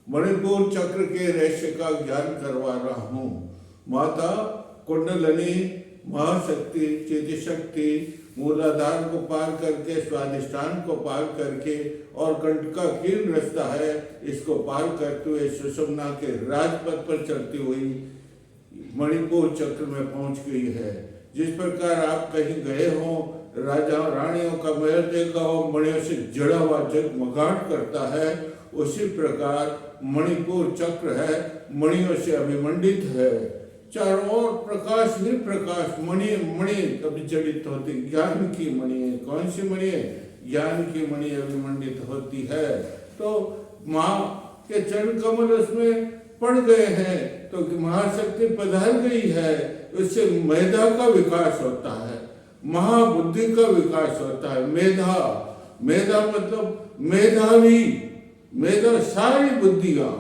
मणिपुर चक्र के रहस्य का ज्ञान करवा रहा हूँ। माता कुंडलिनी, महाशक्ति, चितिशक्ति मूलाधार को पार करके, स्वादिष्ठान को पार करके और कंठ का कीर्ण रास्ता है, इसको पार करते हुए सुषुम्ना के राजपथ पर चलती हुई मणिपुर चक्र में पहुंच गई है। जिस प्रकार आप कहीं गए हो, राजा रानियों का महल देखा हो, मणियों से जड़ा हुआ जगमगाहट करता है, उसी प्रकार मणिपुर चक्र है, मणियों से अभिमंडित है। चारों ओर प्रकाश ही प्रकाश, मणि मणि अभिजड़ित होती, ज्ञान की मणि है। कौन सी मणि है? ज्ञान की मणि अभिमंडित होती है। तो माँ के चरण कमल उसमें पड़ गए हैं, तो महाशक्ति पधार गई है, उससे मेधा का विकास होता है, महाबुद्धि का विकास होता है। मेधा, मेधा मतलब मेधावी, मेधा सारी बुद्धियां,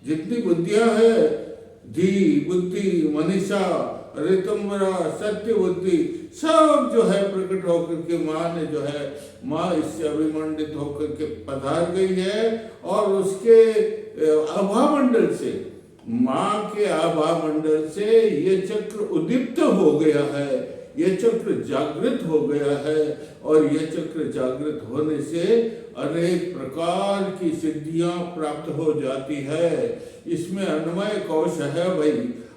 जितनी बुद्धियां है, धी बुद्धि, मनीषा, ऋतुम्बरा, सत्य बुद्धि, सब जो है प्रकट होकर के माँ ने जो है, माँ इससे अभिमंडित होकर के पधार गई है। और उसके आभा मंडल से, माँ के आभा मंडल से ये चक्र उद्दीप्त हो गया है, ये चक्र जागृत हो गया है। और ये चक्र जागृत होने से अनेक प्रकार की सिद्धियां प्राप्त हो जाती है। इसमें अन्वय कोश है भाई,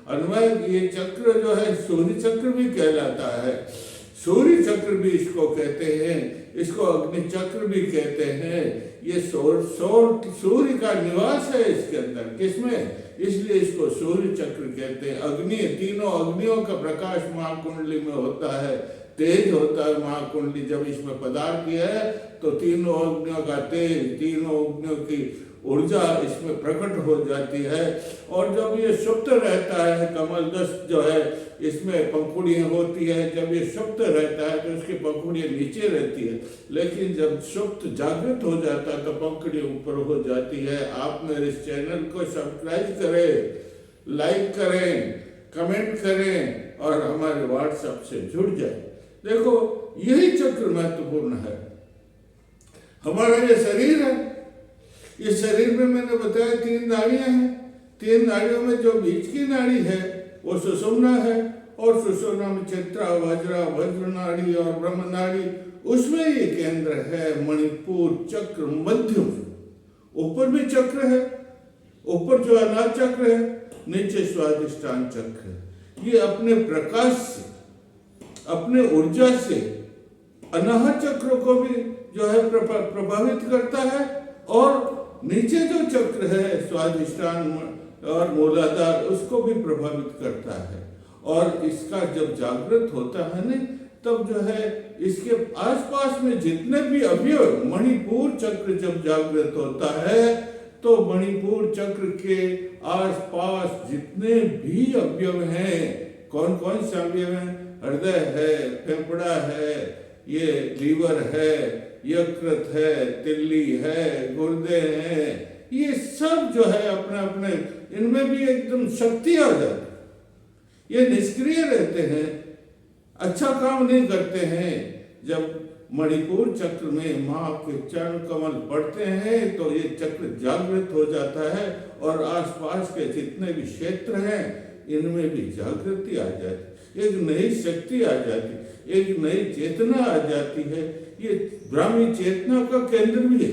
अन्वय, ये चक्र जो है सूर्य चक्र भी कहलाता है, सूर्य चक्र भी इसको कहते हैं, इसको अग्नि चक्र भी कहते हैं। ये सूर्य का निवास है इसके अंदर, किसमें? इसलिए इसको सूर्य चक्र कहते हैं। अग्नि, तीनों अग्नियों का प्रकाश महाकुंडली में होता है, तेज होता है महाकुंडली। जब इसमें पदार्थ किया है तो तीनों अग्नियों का तेज, तीनों अग्नियों की ऊर्जा इसमें प्रकट हो जाती है। और जब ये सुप्त रहता है, कमल दस्त जो है इसमें पंखुड़ियाँ होती है, जब ये सुप्त रहता है तो इसकी पंखुड़ियाँ नीचे रहती है, लेकिन जब सुप्त जागृत हो जाता है तो पंखुड़ी ऊपर हो जाती है। आप मेरे इस चैनल को सब्सक्राइब करें, लाइक करें, कमेंट करें और हमारे व्हाट्सएप से जुड़ जाए। देखो, यही चक्र महत्वपूर्ण है। हमारा ये शरीर है, इस शरीर में मैंने बताया 3 नाड़ियां हैं। 3 नाड़ियों में जो बीच की नाड़ी है वो सुषुम्ना है, और सुषुम्ना में चित्रा, वज्रा, वज्र नाड़ी और ब्रह्म नाड़ी, उसमें ये केंद्र है मणिपुर चक्र मध्य में। ऊपर भी चक्र है, ऊपर जो अनाज चक्र है, नीचे स्वादिष्ठान चक्र है। ये अपने प्रकाश से, अपने ऊर्जा से अनाहत चक्र को भी जो है प्रभावित करता है, और नीचे जो चक्र है स्वादिष्ठान और मूलाधार, उसको भी प्रभावित करता है। और इसका जब जागृत होता है ना, तब जो है इसके आसपास में जितने भी अवयव, मणिपुर चक्र जब जागृत होता है तो मणिपुर चक्र के आसपास जितने भी अवयव हैं, कौन कौन से अवयव हैं? हृदय है, फेफड़ा है, ये लीवर है, यकृत है, तिल्ली है, गुर्दे हैं, ये सब जो है अपने अपने, इनमें भी एकदम शक्ति आ जाती है। ये निष्क्रिय रहते हैं, अच्छा काम नहीं करते हैं। जब मणिपुर चक्र में माँ के चरण कमल पड़ते हैं तो ये चक्र जागृत हो जाता है, और आसपास के जितने भी क्षेत्र हैं इनमें भी जागृति आ जाती, एक नई शक्ति आ जाती, एक नई चेतना आ जाती है। ये ब्राह्मी चेतना का केंद्र भी है।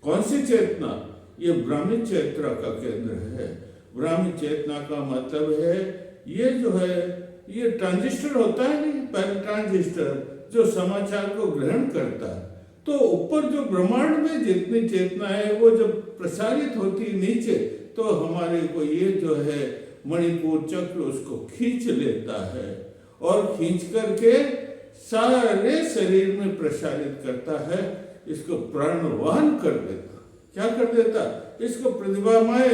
कौन सी चेतना? ये ब्राह्मी चेतना का केंद्र है। ब्राह्मी चेतना का मतलब है, ये जो है ये ट्रांजिस्टर होता है नहीं, पहले ट्रांजिस्टर जो समाचार को ग्रहण करता है, तो ऊपर जो ब्रह्मांड में जितनी चेतना है वो जब प्रसारित होती है नीचे, तो हमारे को ये जो है मणिपुर चक्र उसको खींच लेता है, और खींच करके सारे शरीर में प्रसारित करता है, इसको प्राणवान कर देता। क्या कर देता? इसको प्रतिभामय,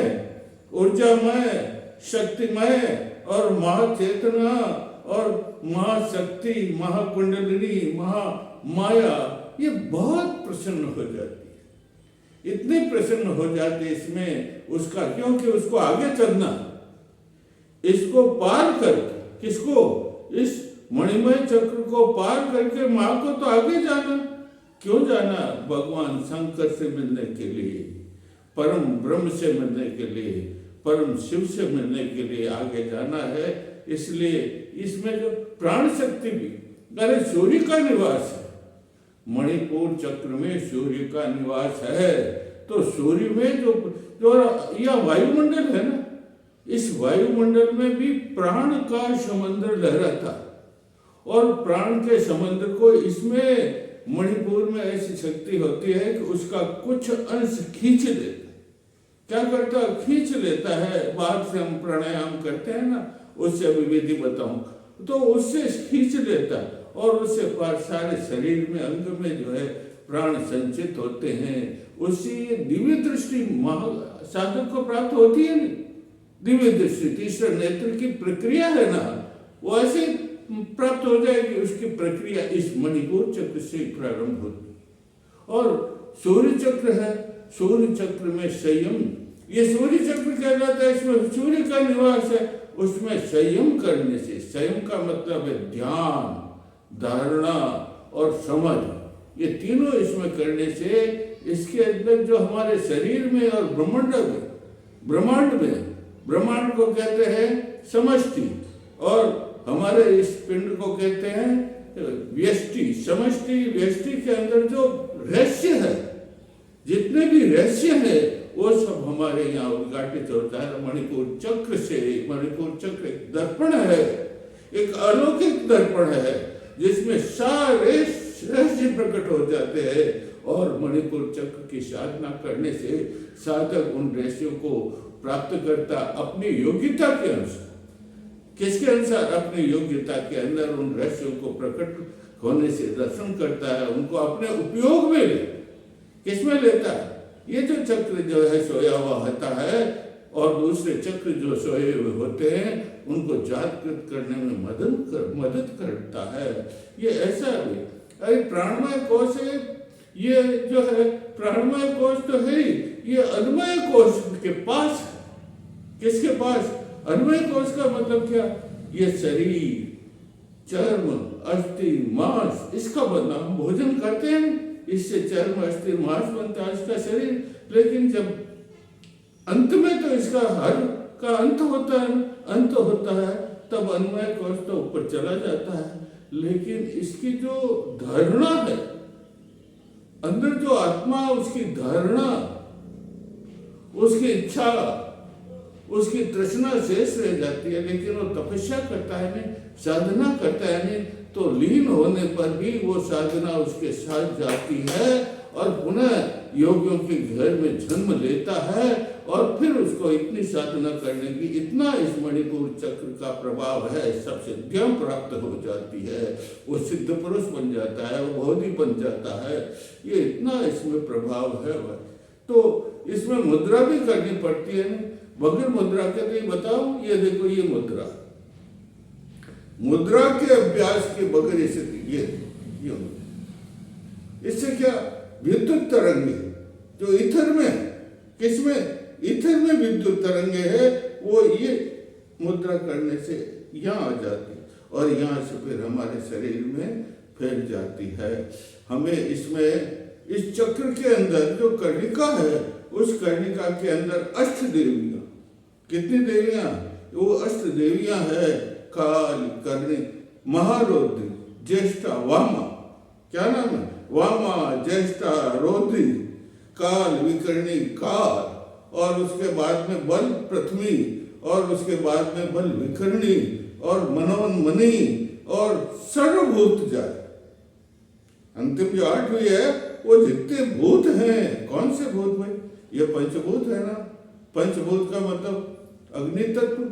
ऊर्जामय, शक्तिमय और महाचेतना और महाशक्ति, महाकुंडलिनी, महामाया, ये बहुत प्रसन्न हो जाती है। इतनी प्रसन्न हो जाती है इसमें उसका, क्योंकि उसको आगे चलना, इसको पार करके, किसको? इस मणिमय चक्र को पार करके माँ को तो आगे जाना। क्यों जाना? भगवान शंकर से मिलने के लिए। परम ब्रह्म से मिलने के लिए, परम शिव से मिलने के लिए आगे जाना है। इसलिए इसमें जो प्राण शक्ति भी, अरे सूर्य का निवास है, मणिपुर चक्र में सूर्य का निवास है। तो सूर्य में जो यह वायुमंडल है ना, इस वायुमंडल में भी प्राण का समंदर लहराता, और प्राण के समंदर को इसमें मणिपुर में ऐसी शक्ति होती है कि उसका कुछ अंश खींच लेता। क्या करता है? खींच लेता है। बाहर से हम प्राणायाम करते हैं ना, उससे अभी विधि बताऊं, तो उससे खींच लेता और उससे सारे शरीर में, अंग में जो है प्राण संचित होते हैं। उससे दिव्य दृष्टि साधक को प्राप्त होती है। नहीं, दिव्य दृष्टि तीसरा नेत्र की प्रक्रिया है ना, वो ऐसे प्राप्त हो जाएगी। उसकी प्रक्रिया इस मणिपुर चक्र से प्रारंभ होती। और सूर्य चक्र है, सूर्य चक्र में संयम, ये सूर्य चक्र कहलाता है, इसमें सूर्य का निवास है। उसमें संयम करने से, संयम का मतलब है ध्यान, धारणा और समझ, ये तीनों इसमें करने से इसके अंदर जो हमारे शरीर में और ब्रह्मांड को कहते हैं समष्टि, और हमारे इस पिंड को कहते हैं व्यष्टि। समष्टि व्यष्टि के अंदर जो रहस्य है, जितने भी रहस्य है, वो सब हमारे यहाँ उद्घाटित होता है मणिपुर चक्र से। मणिपुर चक्र एक दर्पण है, एक अलौकिक दर्पण है, जिसमें सारे रहस्य प्रकट हो जाते हैं। और मणिपुर चक्र की साधना करने से साधक उन रहस्यों को प्राप्त करता अपनी योग्यता के अनुसार। किसके अनुसार? अपनी योग्यता के अंदर उन रहस्यों को प्रकट होने से दर्शन करता है, उनको अपने उपयोग में ले। किसमें लेता है? ये जो चक्र जो है सोया हुआ होता है, और दूसरे चक्र जो सोए हुए होते हैं उनको जागृत करने में मदद करता है। ये ऐसा भी, अरे प्राणमय कोश है, ये जो है प्राणमय कोश तो है ही, ये अन्नमय कोश के पास है। किसके पास? अन्नमय कोश का मतलब क्या? ये शरीर, चर्म, अस्थि, मांस, इसका बना, हम भोजन करते हैं, इससे चर्म, अस्थि, मांस बनता है इसका शरीर। लेकिन जब अंत में तो इसका हर का अंत होता है, तब अन्नमय कोश तो ऊपर चला जाता है। लेकिन इसकी जो धारणा है, अंदर जो आत्मा, उसकी धारणा, उसकी इच्छा, उसकी तृष्णा शेष रह जाती है। लेकिन वो तपस्या करता है नहीं, साधना करता है नहीं, तो लीन होने पर भी वो साधना उसके साथ जाती है और पुनः योगियों के घर में जन्म लेता है। और फिर उसको इतनी साधना करने की, इतना इस मणिपुर चक्र का प्रभाव है, सब सिद्धियां प्राप्त हो जाती है, वो सिद्ध पुरुष बन जाता है, वो बोधि बन जाता है। ये इतना इसमें प्रभाव है। तो इसमें मुद्रा भी करनी पड़ती है। बगैर मुद्रा के नहीं बताओ, ये देखो, ये मुद्रा के अभ्यास के बगैर इसे ये इससे क्या? विद्युत तरंगे जो इथर में, किसमें? इथर में विद्युत तरंगे है, वो ये मुद्रा करने से यहाँ आ जाती है और यहाँ से फिर हमारे शरीर में फैल जाती है। हमें इसमें इस चक्र के अंदर जो कर्णिका है, उस कर्णिका के अंदर अष्ट देवियां, कितनी देवियां? वो अष्ट देवियां है, काल, कर्णी, महारौद्री, ज्येष्ठा, वामा। क्या नाम है? वामा, ज्येष्ठा, रौद्री, काल, विकर्णी, काल, और उसके बाद में बल प्रथमी, और उसके बाद में बल विकर्णी, और मनोन्मनी, और सर्वभूत जाए। अंतिम जो आठवीं है, वो जितने भूत हैं, कौन से भूत भाई? ये पंचभूत है ना। पंचभूत का मतलब अग्नि तत्व,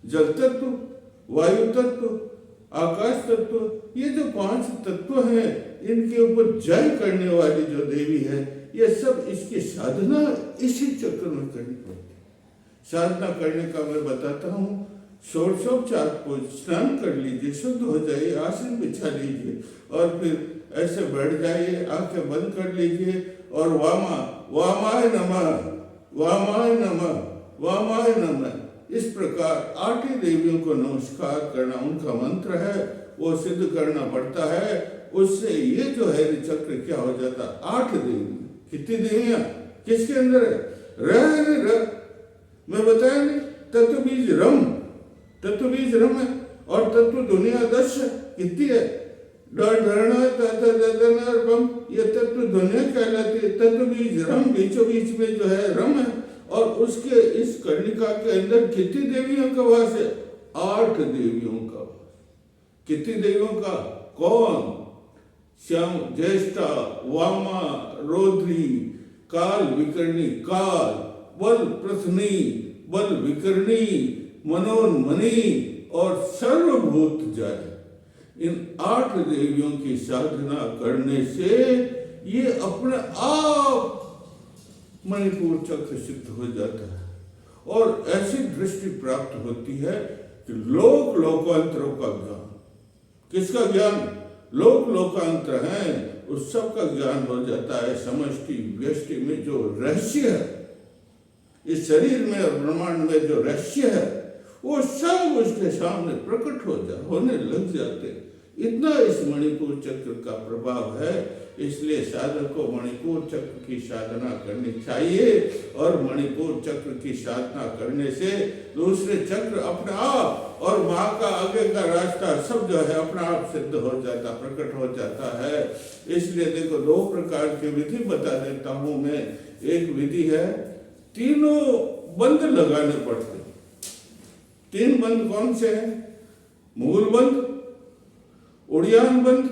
जल तत्व, वायु तत्व, आकाश तत्व, ये जो पांच तत्व हैं, इनके ऊपर जय करने वाली जो देवी है, ये सब इसकी साधना इसी चक्र में करनी पड़ती है। साधना करने का मैं बताता हूँ। षोडशोपचार को स्नान कर लीजिए, शुद्ध हो जाइए, आसन बिछा लीजिए और फिर ऐसे बैठ जाइए, आंखें बंद कर लीजिए और वामाय नमः, वामाय नमः, वामाय नमः, इस प्रकार 8 ही देवियों को नमस्कार करना उनका मंत्र है, वो सिद्ध करना पड़ता है। उससे ये जो है चक्र क्या हो जाता? 8 देवी। कितनी देवियां? किसके अंदर है? र। मैं बताया नहीं, तत्व बीज रम, तत्व बीज रम है और तत्व दुनिया दश कितनी है? बम, ये तत्व दुनिया कहलाती है। तत्व बीज रम बीचों बीच में जो है रम है और उसके इस कर्णिका के अंदर कितनी देवियों का वास है? 8 देवियों का वास। कितनी देवियों का? कौन? श्याम, ज्येष्ठा, वामा, रौद्री, काल विकर्णी, काल, बल प्रथनी, बल विकर्णी, मनोन्मनी और सर्वभूत जय। इन 8 देवियों की साधना करने से ये अपने आप मणिपुर चक्र सिद्ध हो जाता है और ऐसी दृष्टि प्राप्त होती है कि लोक लोकांतरों का ज्ञान। किसका ज्ञान? लोक लोकांतर है, उस सब का ज्ञान हो जाता है। समष्टि व्यष्टि में जो रहस्य है, इस शरीर में और ब्रह्मांड में जो रहस्य है, वो सब उसके सामने प्रकट होने लग जाते। इतना इस मणिपुर चक्र का प्रभाव है, इसलिए साधक को मणिपुर चक्र की साधना करनी चाहिए और मणिपुर चक्र की साधना करने से दूसरे चक्र अपने आप और माँ का आगे का रास्ता सब जो है अपने आप सिद्ध हो जाता, प्रकट हो जाता है। इसलिए देखो 2 प्रकार की विधि बता देता हूँ मैं। एक विधि है, तीनों बंद लगाने पड़ते। 3 बंद कौन से हैं? मूल बंद, उड़ियान बंद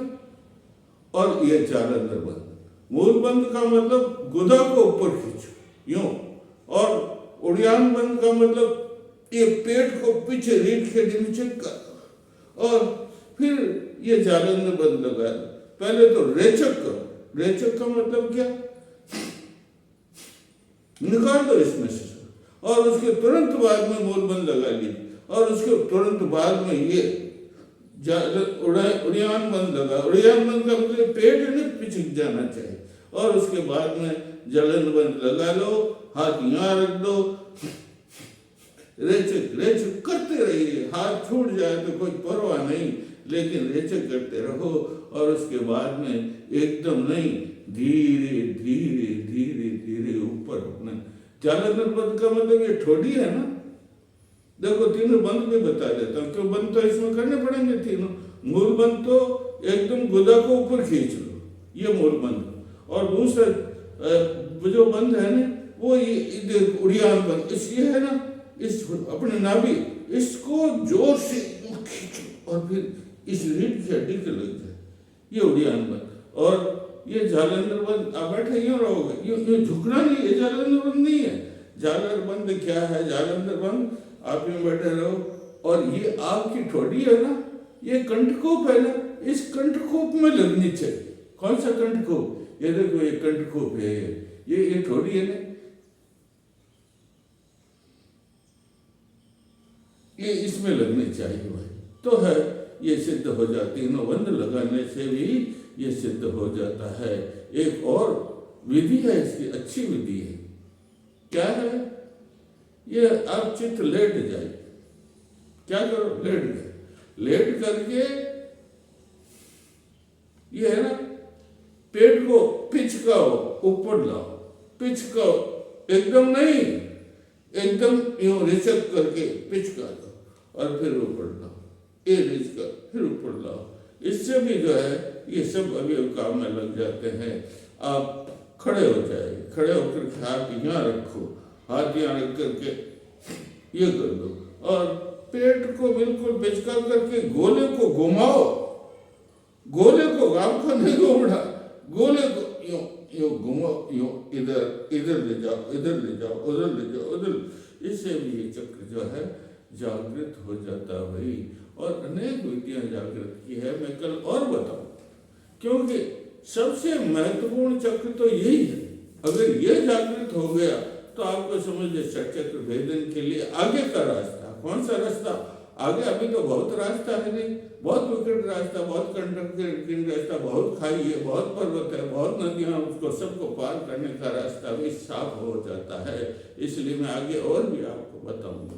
और ये जालंधर बंद। मूल बंद का मतलब गुदा को ऊपर खींचो यूं, और उड़ियान बंद का मतलब ये पेट को पीछे रीढ़ के नीचे कर, और फिर ये जालंधर बंद लगा। पहले तो रेचक करो। रेचक का मतलब क्या? निकाल दो इसमें से, और उसके तुरंत बाद में मूल बंद लगा लीजिए, और उसके तुरंत बाद में ये उड़ियान बंद लगा। उड़ियान बंद का मतलब पेट नहीं पिछक जाना चाहिए, और उसके बाद में जलन बंद लगा लो, हाथ यहाँ रख दो, रेचक रेचक करते रहिए। हाथ छूट जाए तो कोई परवाह नहीं, लेकिन रेचक करते रहो। और उसके बाद में एकदम नहीं, धीरे धीरे धीरे धीरे ऊपर अपने। जालंधर बंद का मतलब ये ठोडी है ना। देखो तीनों बंद भी बता देता हूँ, क्यों बंद तो इसमें करने पड़ेंगे तीनों। मूल बंद तो एकदम गुदा को ऊपर खींच लो, ये मूल बंद। और दूसरा जो बंद है ना, वो ये उड़ियान बंद, इसलिए है ना, इस अपने नाभि इसको जोर से खींचो और फिर इस रीढ़ की हड्डी के लग जाए, ये उड़ियान बंद। और ये जालंधर बंद, आप बैठे यूँ रहोगे, ये झुकना नहीं, ये जालंधर बंद नहीं है। जालंधर बंद क्या है? जालंधर बंद आप यूँ बैठे रहो, और ये आपकी ठोडी है ना, ये कंठकोप है ना, इस कंठकोप में लगनी चाहिए। कौन सा कंठकोप? ये देखो, ये कंठकोप है, ये ठोडी है ना, ये इसमें लगनी चाहिए भाई, तो है ये सिद्ध हो जाती है। तीनों बंद लगाने से भी ये सिद्ध हो जाता है। एक और विधि है इसकी, अच्छी विधि है। क्या है? ये आप चित्त लेट जाए, क्या करो? लेट गए, लेट करके ये है ना, पेट को पिचकाओ, ऊपर लाओ, पिचकाओ, एकदम नहीं, एकदम यूं रिचक करके पिचका दो और फिर ऊपर लाओ, ये रिचका फिर ऊपर लाओ। इससे भी जो है ये सब अवयव काम में लग जाते हैं। आप खड़े हो जाए, खड़े होकर हाथ यहाँ रखो, हाथ यहाँ रख करके ये कर दो, और पेट को बिल्कुल पिचका करके गोले को घुमाओ। गोले को आपका नहीं घूमना, गोले को यूं यूं घुमाओ, यूं इधर ले जाओ, इधर ले जाओ, उधर ले जाओ, उधर। इससे भी ये चक्र जो है जागृत हो जाता है भाई। और अनेक विधियां जागृत की है, मैं कल और बताऊं, क्योंकि सबसे महत्वपूर्ण चक्र तो यही है। अगर ये जागृत हो गया तो आपको समझ लीजिए षटचक्र भेदन के लिए आगे का रास्ता। कौन सा रास्ता? आगे अभी तो बहुत रास्ता है नहीं, बहुत विकट रास्ता, बहुत कठिन रास्ता, बहुत खाई है, बहुत पर्वत है, बहुत नदियां, उसको सबको पार करने का रास्ता भी साफ हो जाता है। इसलिए मैं आगे और भी आपको बताऊंगा।